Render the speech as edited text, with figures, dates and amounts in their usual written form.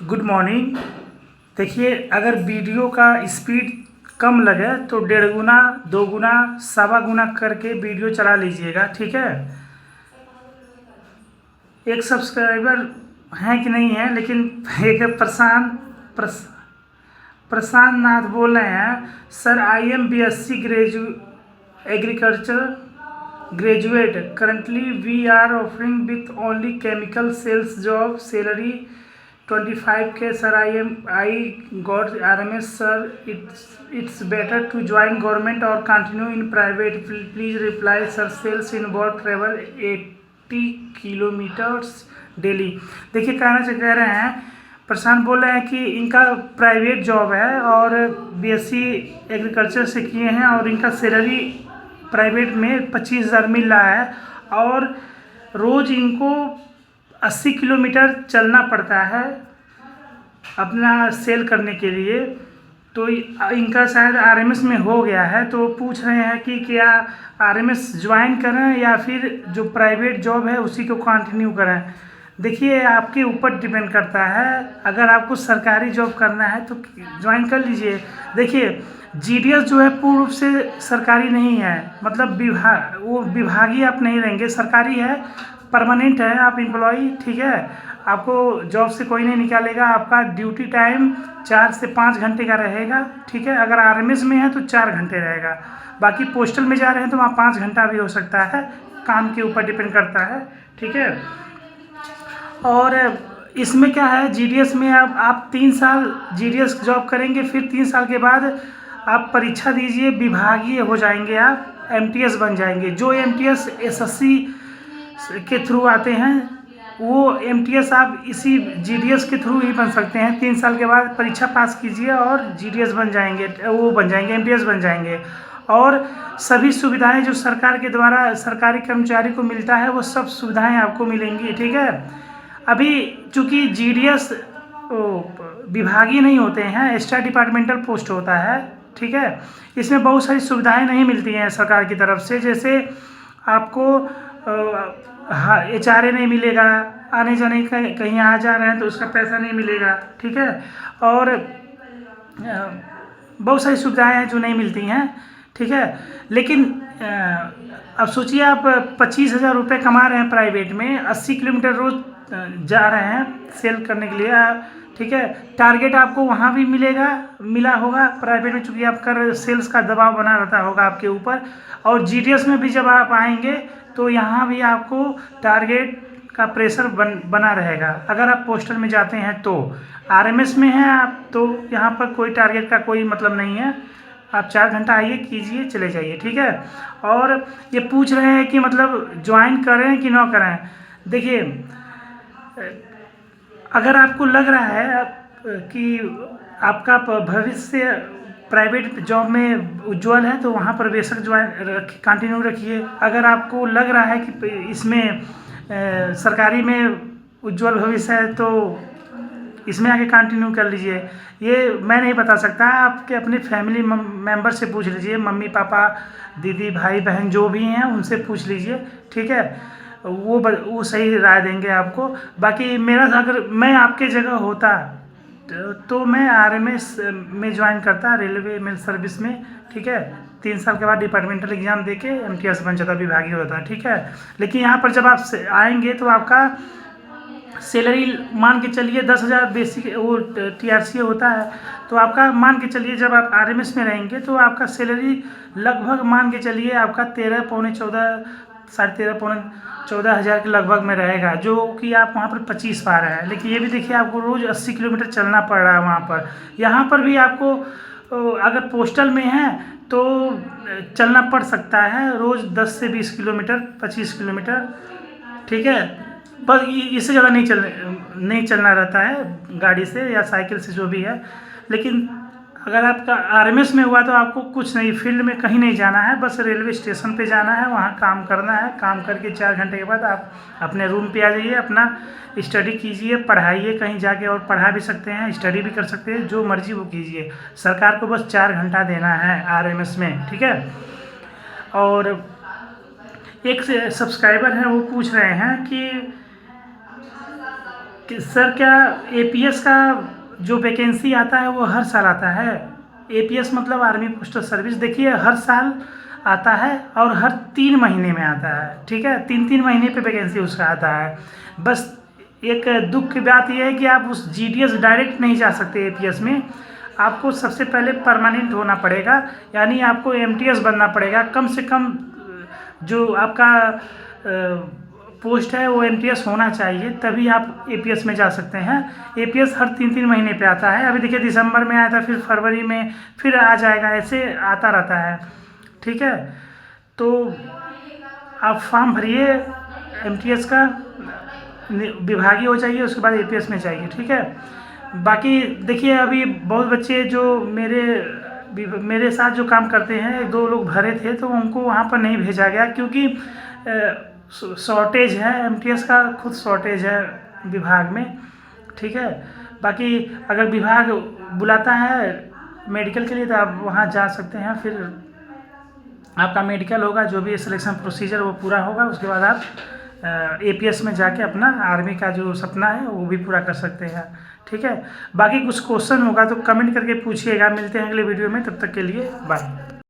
Good morning. देखिए, अगर video का स्पीड कम लगे तो 1.5 गुना 2 गुना 1.25 गुना करके वीडियो चला लीजिएगा, ठीक है। एक सब्सक्राइबर हैं कि नहीं है, लेकिन एक प्रशांत नाथ बोल रहे हैं, sir I am BSc agriculture graduate, currently we are offering with only chemical sales job, salary 25K, sir I got RMS, sir it's better to join government और continue in private, please reply, sir sales involve travel 80 kilometres daily. देखिए, कह रहे हैं, प्रशांत बोल रहे हैं कि इनका प्राइवेट जॉब है और BSc एग्रीकल्चर से किए हैं और इनका सैलरी प्राइवेट में 25,000 मिल रहा है और रोज़ इनको 80 किलोमीटर चलना पड़ता है अपना सेल करने के लिए। तो इनका शायद RMS में हो गया है, तो पूछ रहे हैं कि क्या RMS ज्वाइन करें या फिर जो प्राइवेट जॉब है उसी को कंटिन्यू करें। देखिए, आपके ऊपर डिपेंड करता है। अगर आपको सरकारी जॉब करना है तो ज्वाइन कर लीजिए। देखिए, GDS जो है पूर्ण रूप से सरकारी नहीं है, मतलब विभागीय आप नहीं रहेंगे, सरकारी है, परमानेंट है, आप एम्प्लॉई, ठीक है। आपको जॉब से कोई नहीं निकालेगा। आपका ड्यूटी टाइम 4 से 5 घंटे का रहेगा, ठीक है। अगर RMS में है तो 4 घंटे रहेगा। बाकी पोस्टल में जा रहे हैं तो वहाँ 5 घंटा भी हो सकता है, काम के ऊपर डिपेंड करता है, ठीक है। और इसमें क्या है, GDS में आप 3 साल GDS जॉब करेंगे, फिर 3 साल के बाद आप परीक्षा दीजिए, विभागीय हो जाएंगे, आप MTS बन जाएंगे। जो MTS SSC के थ्रू आते हैं वो MTS आप इसी GDS के थ्रू ही बन सकते हैं। 3 साल के बाद परीक्षा पास कीजिए और GDS बन जाएंगे, वो बन जाएंगे, MTS बन जाएंगे। और सभी सुविधाएं जो सरकार के द्वारा सरकारी कर्मचारी को मिलता है वो सब सुविधाएं आपको मिलेंगी, ठीक है। अभी चूँकि GDS विभागीय नहीं होते हैं, एक्स्ट्रा डिपार्टमेंटल पोस्ट होता है, ठीक है। इसमें बहुत सारी सुविधाएं नहीं मिलती हैं सरकार की तरफ से, जैसे आपको HRA नहीं मिलेगा, आने जाने का कहीं आ जा रहे हैं तो उसका पैसा नहीं मिलेगा, ठीक है। और बहुत सारी सुविधाएं हैं जो नहीं मिलती हैं, ठीक है। लेकिन अब सोचिए, आप 25,000 रुपये कमा रहे हैं प्राइवेट में, 80 किलोमीटर रोज जा रहे हैं सेल करने के लिए, ठीक है। टारगेट आपको वहाँ भी मिला होगा प्राइवेट में, चूँकि आपका सेल्स का दबाव बना रहता होगा आपके ऊपर। और GDS में भी जब आप आएंगे तो यहाँ भी आपको टारगेट का प्रेशर बना रहेगा। अगर आप पोस्टल में जाते हैं तो RMS में हैं आप तो यहाँ पर कोई टारगेट का कोई मतलब नहीं है, आप 4 घंटा आइए, कीजिए, चले जाइए, ठीक है। और ये पूछ रहे हैं कि मतलब ज्वाइन करें कि ना करें। देखिए, अगर आपको लग रहा है कि आपका भविष्य प्राइवेट जॉब में उज्जवल है तो वहाँ पर बेशक कंटिन्यू रखिए। अगर आपको लग रहा है कि इसमें सरकारी में उज्जवल भविष्य है तो इसमें आके कंटिन्यू कर लीजिए। ये मैं नहीं बता सकता, आपके अपने फैमिली मेम्बर से पूछ लीजिए, मम्मी पापा दीदी भाई बहन जो भी हैं उनसे पूछ लीजिए, ठीक है। वो सही राय देंगे आपको। बाकी अगर मैं आपके जगह होता तो मैं RMS में ज्वाइन करता, रेलवे मेल सर्विस में, ठीक है। 3 साल के बाद डिपार्टमेंटल एग्जाम देके MTS बन जाता, विभागीय होता, ठीक है। लेकिन यहाँ पर जब आप आएंगे तो आपका सैलरी मान के चलिए 10,000 बेसिक वो TRC होता है, तो आपका मान के चलिए जब आप RMS में रहेंगे तो आपका सैलरी लगभग मान के चलिए आपका 13 पौने 14 साढ़े 13 पौने 14,000 के लगभग में रहेगा, जो कि आप वहाँ पर 25 पा रहे हैं। लेकिन ये भी देखिए, आपको रोज़ 80 किलोमीटर चलना पड़ रहा है वहाँ पर। यहाँ पर भी आपको अगर पोस्टल में है तो चलना पड़ सकता है रोज़ 10 से 20 किलोमीटर, 25 किलोमीटर, ठीक है। बस इससे ज़्यादा नहीं चलना रहता है गाड़ी से या साइकिल से, जो भी है। लेकिन अगर आपका RMS में हुआ तो आपको कुछ नहीं, फील्ड में कहीं नहीं जाना है, बस रेलवे स्टेशन पे जाना है, वहाँ काम करना है। काम करके 4 घंटे के बाद आप अपने रूम पे आ जाइए, अपना स्टडी कीजिए, पढ़ाइए, कहीं जाके और पढ़ा भी सकते हैं, स्टडी भी कर सकते हैं, जो मर्जी वो कीजिए। सरकार को बस 4 घंटा देना है RMS में, ठीक है। और एक सब्सक्राइबर हैं, वो पूछ रहे हैं कि कि सर क्या एपीएस का जो वैकेंसी आता है वो हर साल आता है। एपीएस मतलब आर्मी पोस्टल सर्विस, देखिए हर साल आता है और हर 3 महीने में आता है, ठीक है, 3 महीने पे वैकेंसी उसका आता है। बस एक दुख की बात यह है कि आप उस जीडीएस डायरेक्ट नहीं जा सकते एपीएस में, आपको सबसे पहले परमानेंट होना पड़ेगा, यानी आपको एमटीएस बनना पड़ेगा। कम से कम जो आपका पोस्ट है वो एमटीएस होना चाहिए, तभी आप एपीएस में जा सकते हैं। एपीएस हर 3 महीने पे आता है। अभी देखिए दिसंबर में आया था, फिर फरवरी में फिर आ जाएगा, ऐसे आता रहता है, ठीक है। तो आप फॉर्म भरिए एमटीएस का, विभागीय हो जाइए, उसके बाद एपीएस में जाइए, ठीक है। बाकी देखिए अभी बहुत बच्चे जो मेरे साथ जो काम करते हैं, 2 लोग भरे थे तो उनको वहाँ पर नहीं भेजा गया, क्योंकि शॉर्टेज है, एमटीएस का खुद शॉर्टेज है विभाग में, ठीक है। बाकी अगर विभाग बुलाता है मेडिकल के लिए तो आप वहाँ जा सकते हैं, फिर आपका मेडिकल होगा, जो भी सिलेक्शन प्रोसीजर वो पूरा होगा, उसके बाद आप एपीएस में जाके अपना आर्मी का जो सपना है वो भी पूरा कर सकते हैं, ठीक है। बाकी कुछ क्वेश्चन होगा तो कमेंट करके पूछिएगा। मिलते हैं अगले वीडियो में, तब तक के लिए बाय।